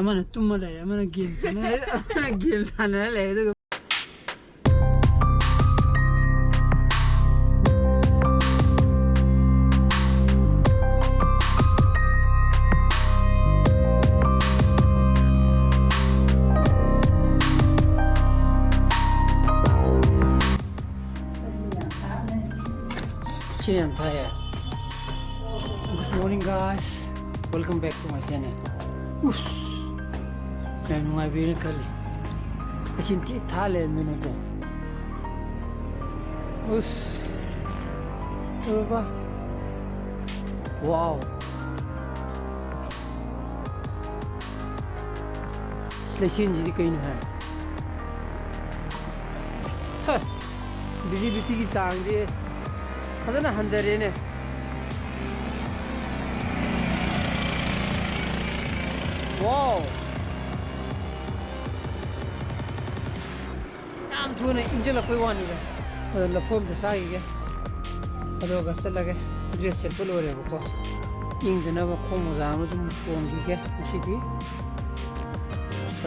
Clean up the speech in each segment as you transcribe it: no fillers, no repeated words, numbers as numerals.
amana tumma le amana game sana le amana game sana le do Good morning guys, welcome back to my channel. Uff, I'm going to be I think it's Thailand minutes. Uff, wow. Selection jadi kain hai. Has, busy की सांग दे. खजना हंदरे ने wow नाम थोने इंजल कोई वानी है लफोम से सागी के अदोगा चलगे ड्रेस से फुल हो रहे को इंजना व खोम जाम तुम फोन की के सीधी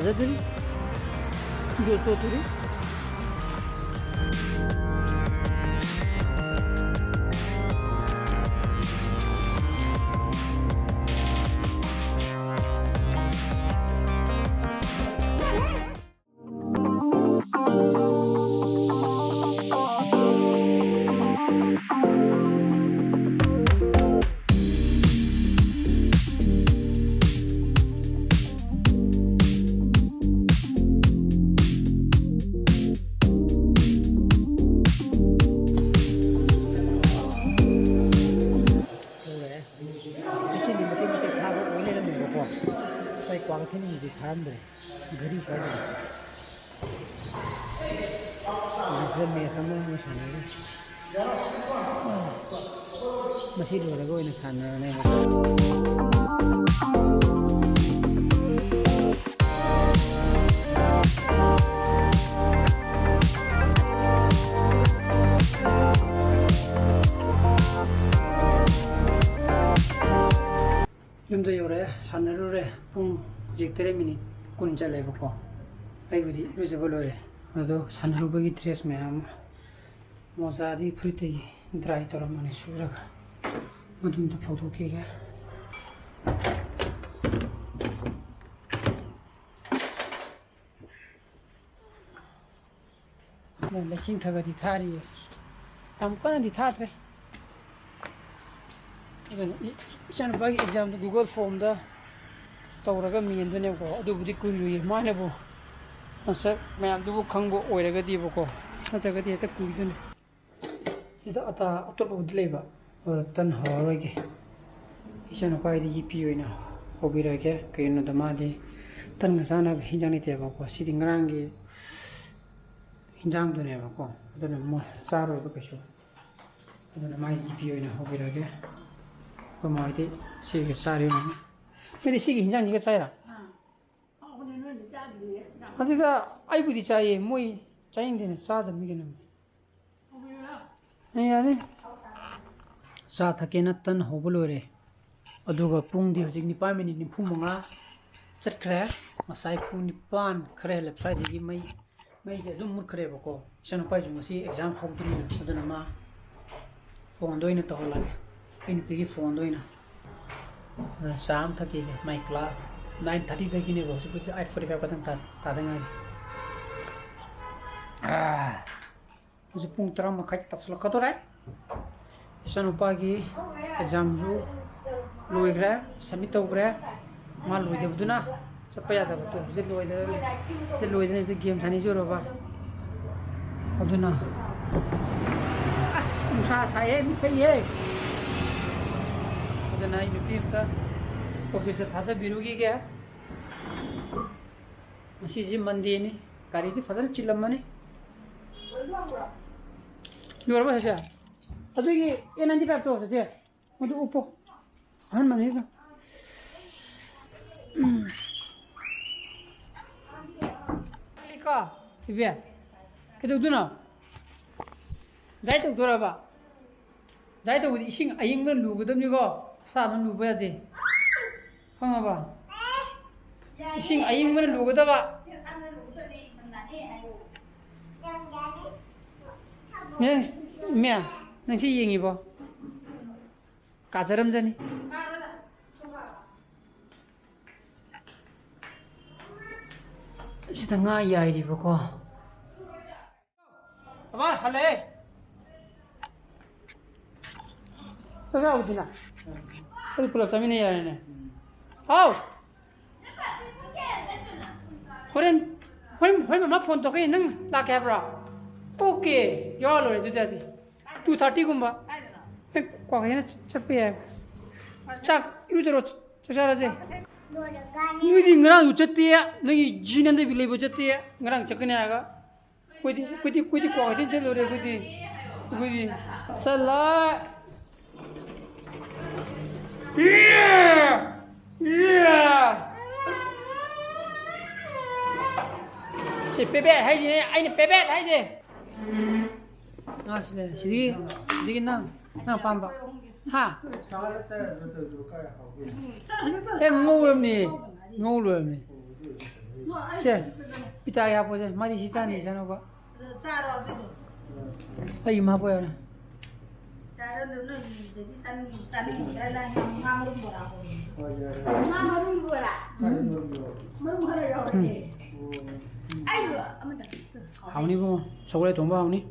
अजदरी जो तो तुरी quang thế này thì tham rồi, gari phải rồi, giờ mẹ xong rồi mới sản này, mà xin rồi là gọi là sản này mà. 좀 더 요래 산으로래 뿡 직들의 미니 군자래 보고 아이고디 루즈볼로래 나도 산으로 보기 드레스 매암 모자리 프리티 드라이 떨어만에 수라가 모든 다 포도케가 나 칭타가 디타리 아무거나 디타트래 이제는 바기 exam Google form 다 떠오르가 미인도네 고 어두부디 꾸이루이 마네보 어서 매암두부 강보 오이라가디 보고 나자가디 했다 꾸이도네 이다 아타 어떻게 udle바 tan horage 이제는 바이디 GP 오이나 호비라게 그이노 다마디 tan 가사나 hinjang ite bako 시딩랑기 hinjang도네 bako 어떤 뭐 사로 버케쇼 어떤 마이 GP 오이나 호비라게 그뭐 이제 시계 싸려는 근데 시계 hinjang 이거 싸이라 어디가 아이부디 짜이 뭐이 짜인데는 싸다 미게는 아니 사 타케나 탄 호블로레 어두가 뿡디 호직 니파 미니 니 푸몽아 ꯆꯠꯈ꯭ꯔꯦ ꯉꯁꯥꯏ ꯄꯨꯡ 9 ꯈꯔ help ꯁ꯭ꯋꯥꯏꯗꯒꯤ ꯃꯩꯁꯦ ꯑꯗꯨꯝ ꯃꯨꯠꯈ꯭ꯔꯦꯕꯀꯣ ꯏꯆꯥꯅꯨꯄꯥꯁꯨ ꯉꯁꯤ exam ꯍꯧꯗ꯭ꯔꯤꯅ ꯑꯗꯨꯅ ꯃꯥ ꯐꯣꯟꯗ ꯑꯣꯏꯅ ꯇꯧꯍꯜꯂꯒꯦ ꯑꯩ ꯅꯨꯄꯤꯒꯤ ꯐꯣꯟꯗ ꯑꯣꯏꯅ ꯆꯥ ꯑꯃ ꯊꯛꯈꯤꯒꯦ ꯃꯥꯏ ꯀ꯭ꯂꯥꯁ 9:30ꯗꯒꯤꯅꯦꯕ ꯍꯧꯖꯤꯛꯄꯨꯗꯤ 8:45 ꯈꯛꯇꯪ ꯇꯥꯗ ꯉꯥꯏꯔꯤ ꯍꯧꯖꯤꯛ ꯄꯨꯡ 10:30 ꯇꯥꯁꯜꯂꯛꯀꯗꯧꯔꯦ ꯏꯆꯥꯅꯨꯄꯥꯒꯤ ꯑꯦꯛꯖꯥꯝꯁꯨ ꯂꯣꯏꯈ꯭ꯔꯦ ꯁꯕꯃꯤꯠ ꯇꯧꯈ꯭ꯔꯦ ꯃꯥ ꯂꯣꯏꯗꯕꯗꯨꯅ ꯆꯠꯄ ꯌꯥꯗꯕꯗꯣ ꯍꯧꯖꯤꯛ ꯂꯣꯏꯗꯅ ꯍꯧꯖꯤꯛ ꯒꯦꯝ ꯁꯥꯟꯅꯖꯔꯕ ꯑꯗꯨꯅ ꯑꯁ ꯅꯨꯡꯁꯥ ꯁꯥꯏꯍꯦ ꯃꯤꯊꯩꯍꯦ ꯑꯗꯨꯅ ꯑꯩ ꯅꯨꯄꯤ ꯑꯝꯇ ꯑꯣꯐꯤꯁꯇ ꯊꯥꯗꯕꯤꯔꯨꯈꯤꯒꯦ ꯉꯁꯤꯁꯤ ꯃꯟꯗꯦꯅꯤ ꯒꯥꯔꯤꯗꯤ ꯐꯖꯅ ꯆꯤꯜꯂꯝꯃꯅꯤ ꯌꯣꯔꯕ ꯁꯦ ꯑꯗꯨꯒꯤ N95 ꯇꯣ ꯁꯦ ꯃꯗꯨ ꯎꯞꯄꯣ ꯑꯍꯟꯕꯅꯤꯗ ꯀꯣ ꯊꯤꯕꯤ ꯀꯩꯗꯧꯗꯣꯏꯅꯣ ꯖꯥꯏ ꯇꯧꯗꯣꯔꯕ ꯖꯥꯏ ꯇꯧꯕꯗꯤ ꯏꯁꯤꯡ ꯑꯌꯤꯡꯕ ꯂꯨꯒꯗꯕꯅꯤꯀꯣ ꯑꯁꯥꯕ ꯂꯨꯕ ꯌꯥꯗꯦ ꯈꯪꯉꯕ 이싱 아잉문을 누구다봐 그냥 뭐야 넌시 이잉이 뭐 가자람자니 시당아 야이리 보고 아빠 할래 저자 어디나 어디 불러 자미네 야네 아우 호렌 홀 마 폰 또 그냥 나 캐브라 오케이 열로 해주자지 230 곰바 과거에는 chấp 짝 이루저로 저자라지 누디 ng랑 우쳤대야 너희 지난데 빌레 보쳤대야 ng랑 적그냐가 꾸디 과거에 절로래 꾸디 살라 이야 시 빼빼 하이지 아이는 빼빼 하이지 나시래 시디긴나 나 빰바 하 ngô 제 피타야 보자 많이 시산이 잖아 봐 아이 마 보여 하오니 뭐 저거에 돈 봐오니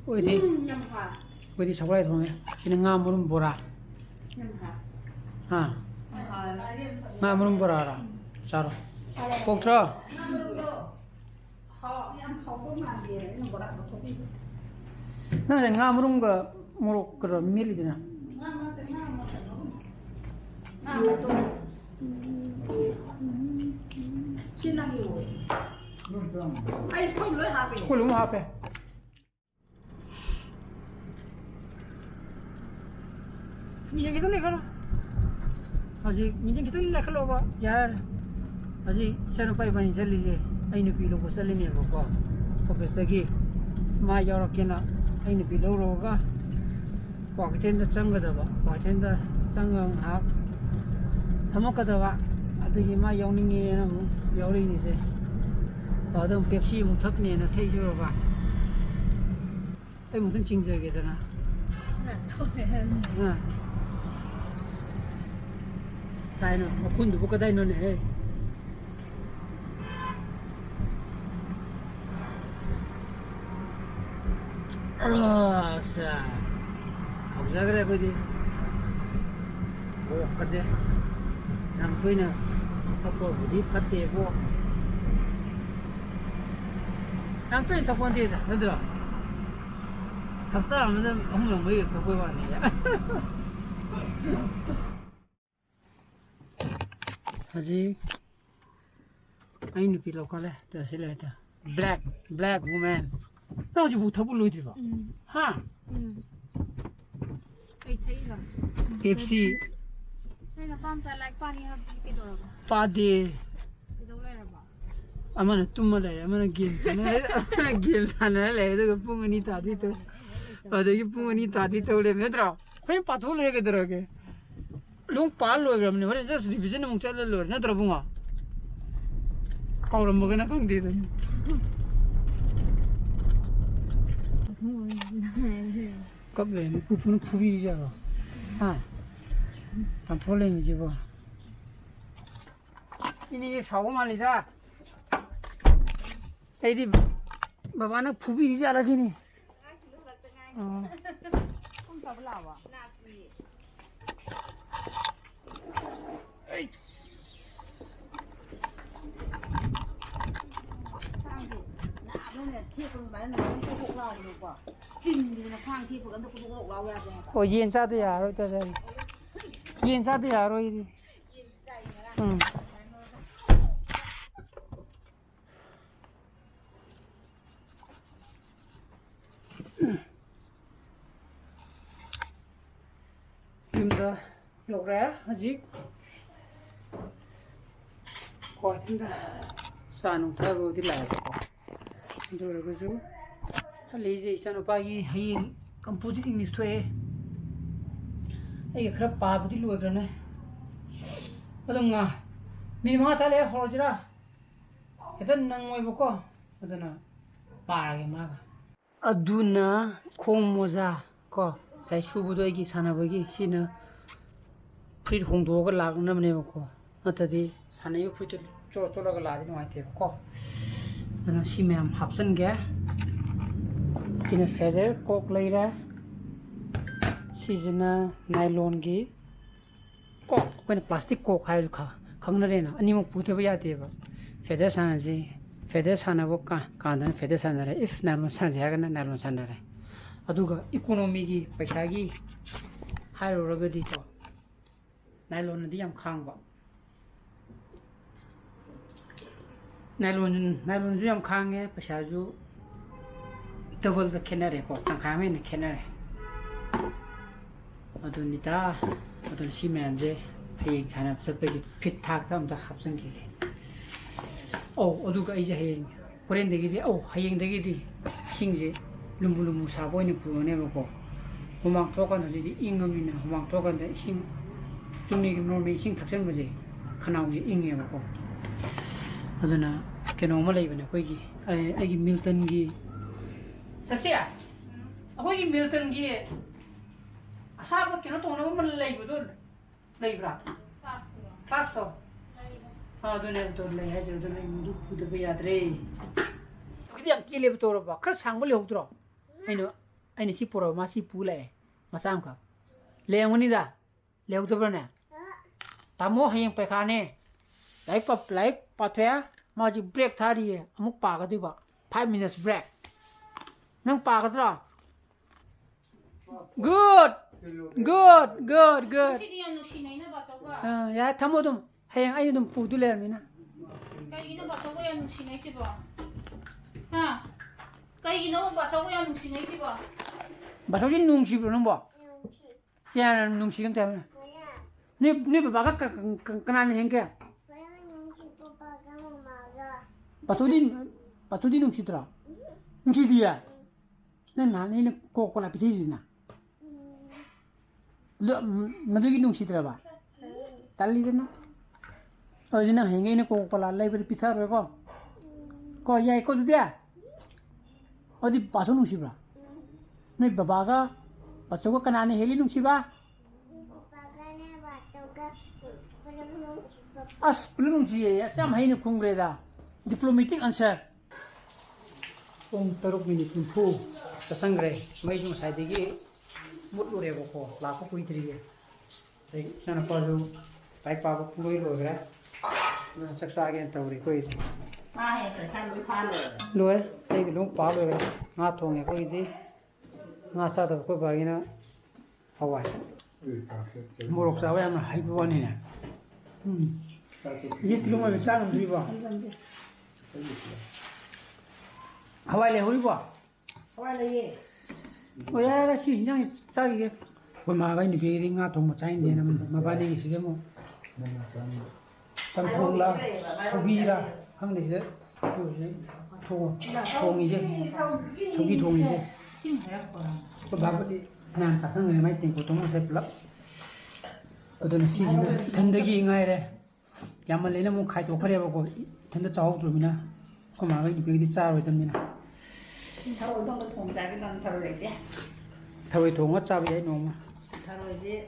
어디 저거에 돈에 지는 가 물은 뭐라 아 나 물은 뭐라 알아 자로 꼭 들어 나는 가 물은 거 뭐로 그런 밀리잖아 콜로 하페 미정 kita nih kalau aji mijan kita nih kalau ba yaar aji saya nampai banyak jeli je aini pilo ko sali nih ko office lagi ma yoro kena aini pilo roga ko kita changa da ba ko kita changa ha thamok ka da ba adagi ma yawning ni na mu yawri ni se adam pepsi mu thak ni na thei jo ba ai mu thun ching je ge da na ha sai nó kun du ko dai no ne sa học ra cái này đi ô cái gì làm quên nè học qua đi phát tiền vô làm quên tập quan tiền nữa được học ta làm nó không làm mấy cái quên vào này 아직 아이는 빌로 가래 다시래다 black woman 나 아직 못 타볼 로이드 봐 하 ai thấy rồi Pepsi đây là con sẽ lại qua đi học cái đồ 파디 cái đồ này là bảo 아마는 뚜마래 아마는 게임 사네 이거 뿡은이 다디도 어디 뿡은이 다디도 그래 매드라 그냥 빠돌 해게 들어게 롱 빨로 그러면 원래 저 디비전 몽 잘rel로 나 들어보마 가오름 먹으나 강디도 겁래 부푸는 푸비잖아 아 단톨랭이지 뭐 이니 사고만이다 에디 바바는 푸비지 알아지니 không sao làm à 어 이엔사도 야로 따자 이엔사도 야로 이리 응 지금도 요래 아직 거 같은데 산웅 타고 어디 나야 그래가지고 할리제 있잖아 빠기 이 컴포지트 인스토에 이게 그래 바부디 로그러네 그런가 มีมาทะเลหอจระเห็นนั่งไว้บุกก็นั่นปาร์กมากอดูน่ะคงมัวซาก็ใส่ชูบุด้วยกี่สานาบุกี้สินะพริดหงตัวก็ลากน้ำเนี่ยบุกนั่นแต่ดีสานาอยู่พริดโจแล้วก็ลากที่น้อยเท่บุกนั่นสิแม่หับสันแกสินะเฟเดอร์โคกเลยละสินะไนลอนกี่โคกเป็นพลาสติกโคกให้ลูกค้าข้างในนะอันนี้มันพูดไปยากเท่บเฟเดอร์สานาจีเฟเดอร์สานาบุกการนั้นเฟเดอร์สานาเลย if ไนลอนสานาจะกันไนลอนสานาเลยอะดูก็อีโคโนมีกี่ไปใช้กี่ให้เราก็ดีต่อไนลอนนั่นที่ยำค้างบ่ไนลอนที่ยำค้างไงไปใช้จูดับเบิลต์แค่นั้นเลยก็ตั้งค้างไม่เนี่ยแค่นั้นเลยอะดูนี่ตาอะดูชิมแมนเจเฮียงฉันน่ะสักไปกี่ผิดทางทำตาขับสังเกตโอ้อะดูก็ไอ้เจเฮียงคนเรียนเด็กดีโอ้เฮียงเด็กดีชิงเจlumbu sabo ni puro ne ko humang thokan ji ingami na humang thokan de sing chumi no me sing thaksen buje khanau ji inge ko aduna keno ma lei bane koi gi ai gi milton gi tasia akoi gi milton gi asabo keno to na ma lei bu do lei bra pasto aduna to lei ha jo do lei mu du pu de be yadre kidam ki le bu to ro ba khar sang bu le hok droไอ้นี่ชิปโรมาชิปูเลยมาซ้ำครับเลี้ยงวันนี้ด่าเลี้ยงตัวเปล่าเนี่ยตามโมให้ยังไปคาเนี่ยไลฟ์ปัดเถอะมาจีเบรกท่าดีอามุกปากกันดีบ่5 minutes break นั่งปากกันต่อ good อย่าทำหมดตุ้มให้ยังไอ้ตุ้มปูดูแลมั้ยนะไอ้นี่น่ะบ่ต้องก็ยังนุ่งชิ้นไหนใช่ป่ะฮะcái nó bà cháu em nung xí này chứ bà bà cháu đi nung xí rồi nó bỏ ya nung xí cái nào nè bà cái này hình kia bà cháu đi nung xí rồi nung xí gì à nên là này cô lại bị thế gì nè lựa mà tôi đi nung xí rồi bà tali đấy nó ở đây nó hình cái này cô lại lấy về pizza rồi có vậy có gì à 어디 봐서 농시브라 네 바바가 어쩌고 까나네 헬리 농시바 아스 블루농시에 쌈 하이는 콩그레다 디플로매틱 안서 뽕 따로 미니 푸 자상그레 메이중 사이드기 못로레 보고 라고 보이드리게 저는 빠져 바이크 바보 풀로이 로그라 saksagen tawri koi ma he phải tham lui pha rồi loi ai cái lung pa loi nga thong e koi di nga sa da ko ba ina hawai morok sa wa ma hai bo ni na yit lung ma sa nam dri ba hawai le hori ba qua đây ye o ya ra shi nyang sa gi ko ma ga ni be ri nga thong ma chai ni na ma ba ni si ge mo Samphong la, sogi la, hang ni se, thong ni se, sogi thong ni se. Ko ba ba di nan ta sang ni mai ting ko tong se plak. Adon si ji na thanda gi ngai re. Yamal le na mo khai to khare ba ko thanda chaw tu mi na. Ko ma ga di be di cha roi tam mi na. thao trong cái thùng tại cái con thao rồi đấy Thawai thong ga cha bi ai no ma. thao rồi đấy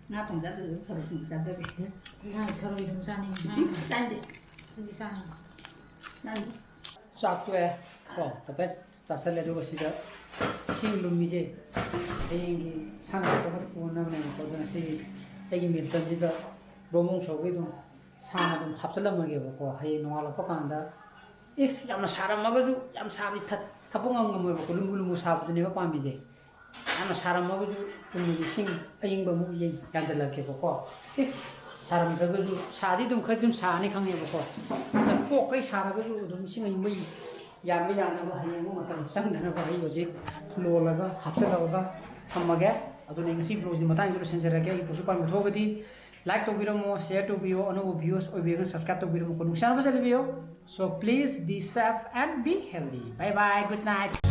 na thùng ra được thao rồi thùng ra được đấy 서로 이동산이 딴데 이동산 난 Cha tu e. Ko ta bes ta sa le do si da. Sing lu mi je. Ai gi sang ko ko ko na na ko da si ai gi mi tan ji da romong so ge do sa na dum hap salam ma ge ko hai no la pa kan da if yam saram ma ga ju yam sa bi that thapong ngam mo ko lum lum sa bu ne ba pa mi je yam saram ma ga ju tum mi sing ai ba mu ye kan da la ke ko if 사람 저거도 사디도 그좀 사니 강해 보고 꼭 거기 살아가지고 좀 신경이 뭐 야미 야나고 하는 거 같은 상담을 봐 이거지 로라가 합쳐다가 함마게 아도 내가 시브로지 마탄으로 센서라게 이 보수 빨리 도거디 like to video mo share to video ono views or video subscribe to video mo kung saan ba sa video so please be safe and be healthy bye bye good night